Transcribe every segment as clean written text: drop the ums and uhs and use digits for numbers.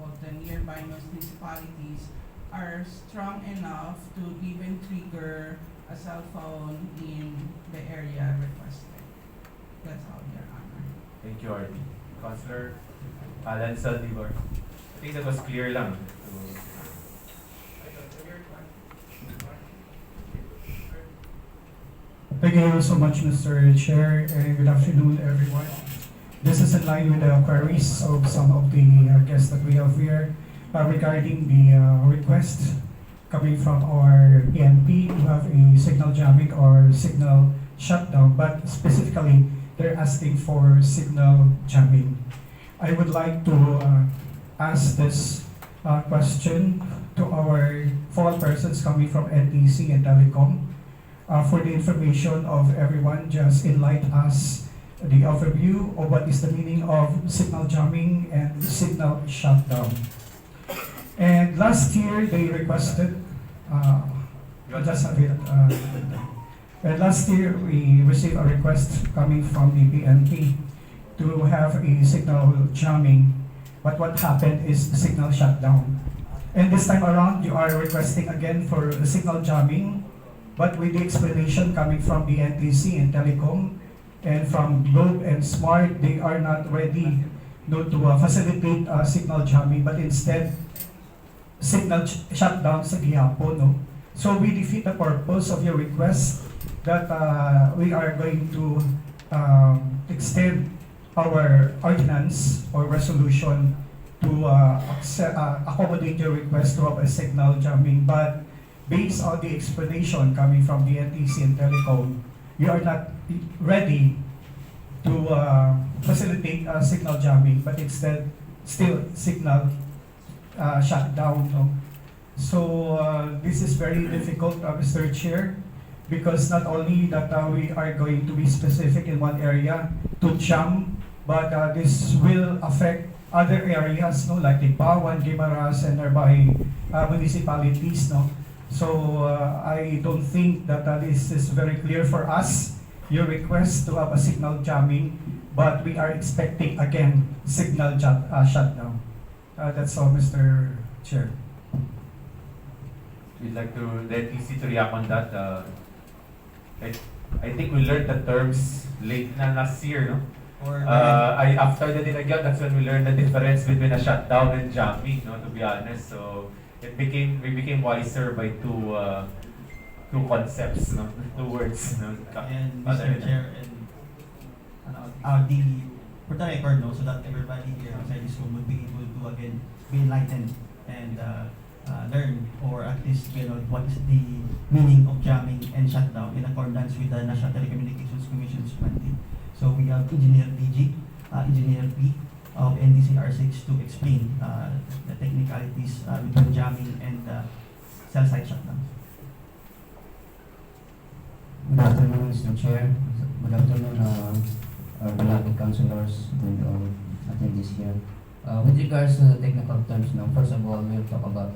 example, the nearby municipalities are strong enough to even trigger a cell phone in the area requested. That's all, Your Honor. Thank you, Artie. Councilor Alan Saldivar. I think that was clear lang. Thank you so much, Mr. Chair, and good afternoon, everyone. This is in line with the queries of some of the guests that we have here regarding the request coming from our PNP to have a signal jamming or signal shutdown, but specifically, they're asking for signal jamming. I would like to ask this question to our four persons coming from NTC and Telecom. For the information of everyone, just enlighten us the overview of what is the meaning of signal jamming and signal shutdown. And last year, they requested, just a bit, and last year, we received a request coming from the PNP to have a signal jamming, but what happened is the signal shutdown. And this time around, you are requesting again for the signal jamming, but with the explanation coming from the NTC and Telecom and from Globe and Smart, they are not ready to facilitate signal jamming, but instead signal shutdown sa gihapon. No? So we defeat the purpose of your request that we are going to extend our ordinance or resolution to accommodate your request to have a signal jamming, but based on the explanation coming from the NTC and Telecom, you are not ready to facilitate signal jamming, but instead still signal shutdown. No? So this is very difficult, Mr. Chair, because not only that we are going to be specific in one area to jam, but this will affect other areas, no, like Tigpawan, Guimaras, and nearby municipalities. No? So I don't think that this is very clear for us, your request to have a signal jamming, but we are expecting again signal shutdown. That's all, Mr. Chair. We'd like to let EC to react on that. I think we learned the terms late na last year, no? After the Dinagyan, that's when we learned the difference between a shutdown and jamming, no? To be honest, so we became wiser by two concepts, no? Two words, no? And Mr. Chair, and for the record, no, so that everybody here outside this room would be able to again be enlightened and learn, or at least what is the meaning of jamming and shutdown in accordance with the National Telecommunications Commission's mandate. So we have Engineer DG, Engineer P of NDCR6 to explain the technicalities between jamming and cell site shutdown. Good afternoon, Mr. Chair. Good afternoon, beloved councilors and all attendees here. With regards to the technical terms, now, first of all, we'll talk about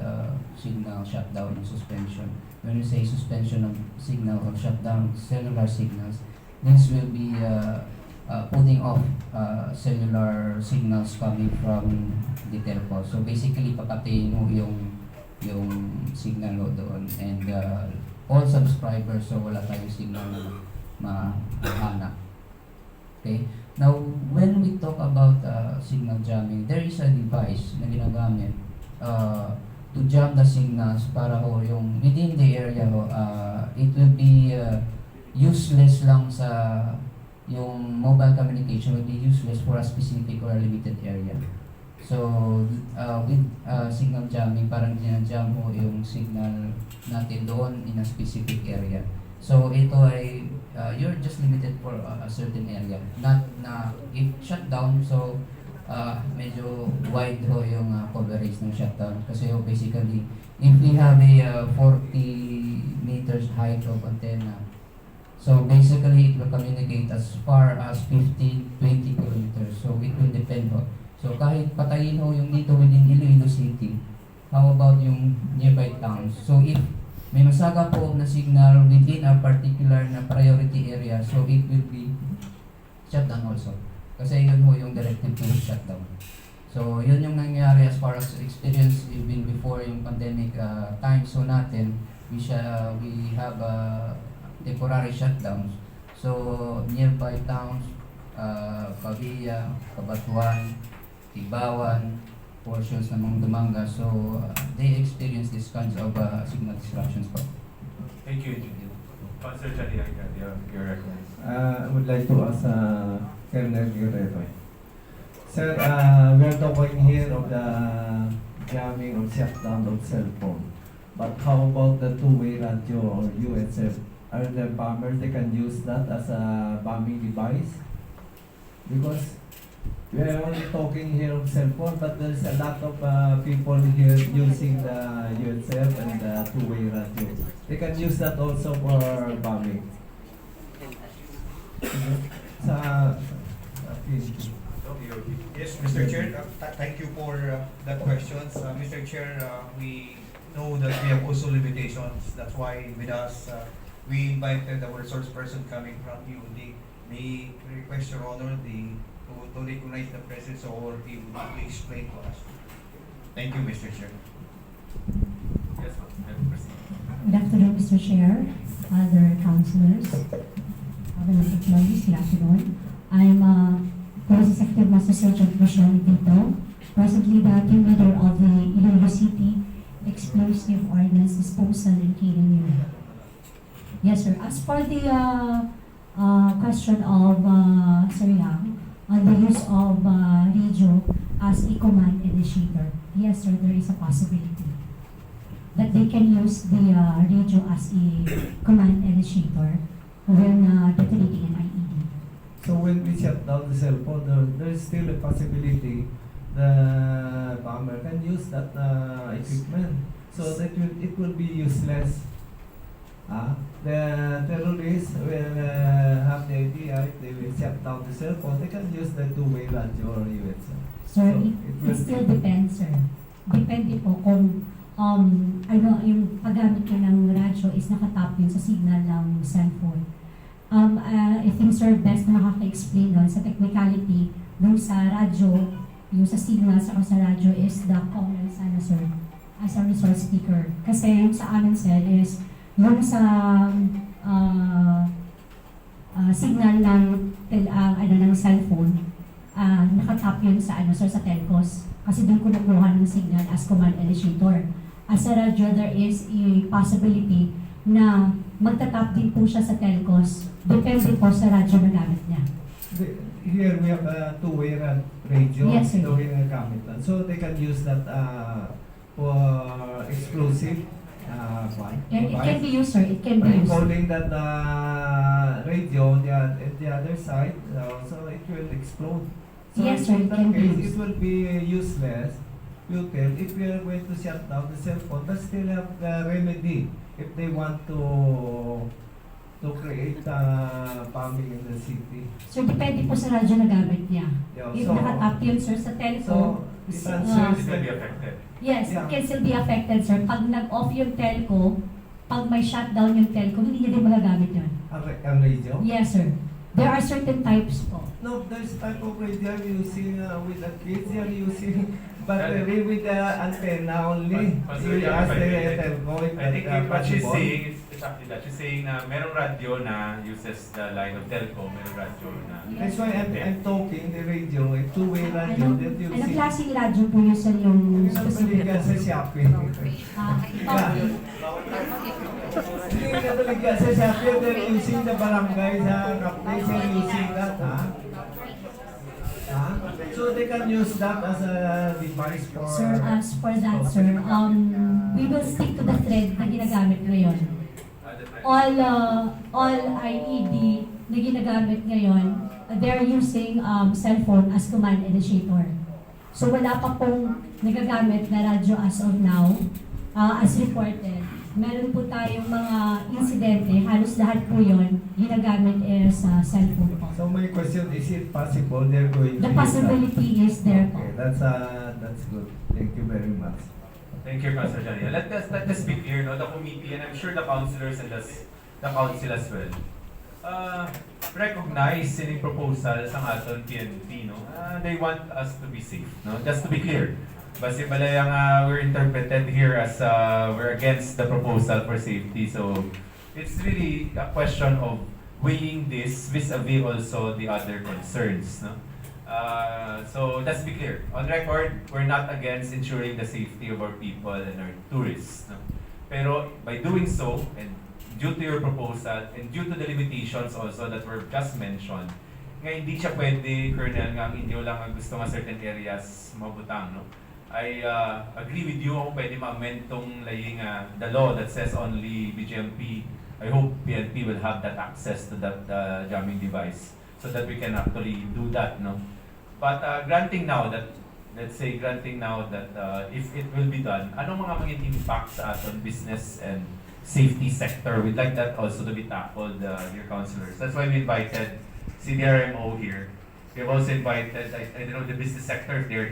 signal shutdown and suspension. When we say suspension of signal or shutdown cellular signals, this will be putting off cellular signals coming from the telco. So basically, papatayin mo yung signal mo doon, and all subscribers, so wala tayong signal na mahanap. Okay? Now, when we talk about signal jamming, there is a device na ginagamit to jam the signals para ho yung within the area ho, it will be useless lang sa yung mobile communication will be useless for a specific or a limited area. So, with signal jamming, parang ginajam mo yung signal natin doon in a specific area. So, ito ay, you're just limited for a certain area. Not na, if shutdown, so, medyo wide ho yung coverage ng shutdown. Kasi basically, if we have a 40 meters height of antenna, so basically, it will communicate as far as 15, 20 kilometers. So, it will depend ho. So, kahit patayin ho yung dito within Iloilo City, how about yung nearby towns? So, if may masaga po na signal within a particular na priority area, so it will be shut down also. Kasi yun ho yung directive to shutdown. So, yun yung nangyayari as as far as experience, even before yung pandemic time, so natin, we have temporary shutdowns. So, nearby towns, Pavia, Cabatuan, Tibawan, portions ng mga Dumanga, so they experience these kinds of signal disruptions po. Thank you. Councilor Johnny, you're recognized. I would like to ask Colonel Guerrero. Sir, we are talking here of the jamming or shutdown of cell phone. But how about the two-way radio or USF? Are the bombers, they can use that as a bombing device? Because we are only talking here of cell phone, but there's a lot of people here using the USF and the two-way radio. They can use that also for bombing. Yes, Mr. Chair, thank you for that questions. Mr. Chair, we know that we have also limitations. That's why with us, we invited our resource person coming from UD. May request Your Honor to recognize the presence or he would explain to us. Thank you, Mr. Chair. Yes, ma'am. Proceed. Good afternoon, Mr. Chair, other councilors, other employees, good afternoon. I'm Police Executive Master Sergeant Michelle Vito, presently the team leader of the Iloilo City Explosive Ordnance Disposal and Cleaning Unit. Yes, sir. As for the question of Sir Yang, on the use of radio as a command initiator, yes, sir, there is a possibility that they can use the radio as a command initiator when detonating an IED. So when we shut down the cell phone, there is still a possibility the bomber can use that equipment. So that it will be useless. The terrorists will have the idea if they will shut down the cell phone, they can use the two-way radio or USF. Sir, So, it still depends, sir. Depende po kung yung paggamit ko ng radyo is nakatap yun sa signal ng cellphone. I think, sir, best na makaka-explain doon sa technicality dun sa radyo, yung sa signal sa radyo is the common sir, as a resource speaker. Kasi yung sa amin, sir, is yung sa signal ng cellphone, nakatap yun sa sir, sa telcos. Kasi doon ko nakuha ng signal as command initiator. As a radio, there is a possibility na magtatap din po siya sa telcos. Depende po sa radyo na gamit niya. Here we have a two-way radio. Yes, sir. Two-way na gamit. So they can use that for explosive It can be used, sir. It can be by used. calling that radio at the other side, so it will explode. So Yes, sir, in it can that be case, used. it will be useless. If we are going to shut down the cell phone, but still have the remedy if they want to create bombing in the city. So, depende po sa radyo na gamit niya. Yeah, If so- nakatap yun, sir, sa So telco, it It answers will be affected. yes, Yeah. it can still be affected, sir. Pag nag-off yung telco, pag may shutdown yung telco, hindi niya din magagamit yun. a radio. Yes, sir. There are certain types po. No, there's type of radio I'm using with the kids. They are using battery with the antenna only. But You sir, ask if the I telco if I think that, what she's possible. saying is exactly that. She's saying na merong radio na uses the line of telco, merong radio na. That's why I'm talking the radio, a two-way radio that you Anong see. klaseng radyo po yun, sir, yung Yung nabalik ka sa shopping. Ah, Hindi nabalik ka sa shopping, they're using the barangay sa kapatid, they're using that, ha? So they can use that as a device for... Sir, as for that, sir, we will stick to the thread na ginagamit ngayon. All IED na ginagamit ngayon, they're using cellphone as command initiator. So wala pa pong nagagamit na radyo as of now, as reported. Meron po tayong mga insidente, halos lahat po yun, ginagamit is cellphone po. So my question, is it possible they're going to The use that? possibility is there po. Okay, that's good. Thank you very much. Thank you, Councilor Janine. Let us be clear, no? The committee, and I'm sure the councilors and the council as well, recognize yung proposal sa aton PNP, no? They want us to be safe, no? Just to be clear. Basi malayang we're interpreted here as we're against the proposal for safety. So it's really a question of weighing this vis-a-vis also the other concerns. No? So let's be clear. On record, we're not against ensuring the safety of our people and our tourists. No? Pero by doing so, and due to your proposal, and due to the limitations also that were just mentioned, nga hindi siya pwede, Colonel, nga ang inyo lang ang gusto nga certain areas mabutang, no? I agree with you kung pwede ma-amend tong laying the law that says only BGMP. I hope PNP will have that access to that jamming device so that we can actually do that, no? But granting now that, let's say, if it will be done, anong mga magiging impacts sa aton business and safety sector? We'd like that also to be tackled, dear councilors. That's why we invited CDRMO here. We have also invited, I don't know, the business sector if they're